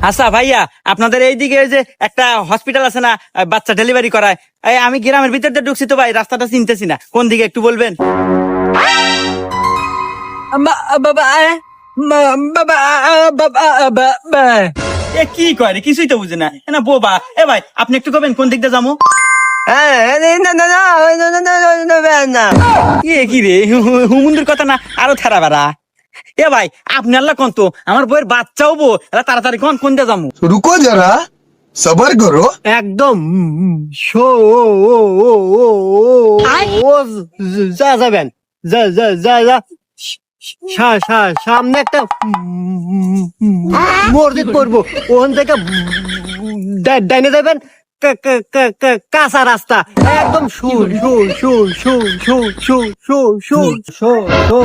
আচ্ছা ভাইয়া, আপনাদের এইদিকে ওই যে একটা হসপিটাল আছে না, বাচ্চা ডেলিভারি করায়? আমি গ্রামের ভিতর দিয়ে ঢুকছি তো ভাই, রাস্তাটা চিনতেছি না, কোন দিকে একটু বলবেন? এ কি করে, কিছুই তো বুঝে না বোবা। এ ভাই, আপনি একটু কবেন কোন দিক দিয়ে যাবো? কি রে, হুমুন্দির কথা না আরো থেরা বেড়া। এ ভাই, আপনি আল্লাহ কোন তো, আমার বইয়ের বাচ্চা হবো, তাড়াতাড়ি কোন দিয়ে যাবো? रुको जरा सबर करो। একদম শো ও ও ও ও ও যা যাবেন, যা যা যা যা সামনে একটা মসজিদ পড়বো, ওখান থেকে ডাইনে যাবেন, কাঁচা রাস্তা, একদম শু শু শু শু শু শু শু শু শু শু শু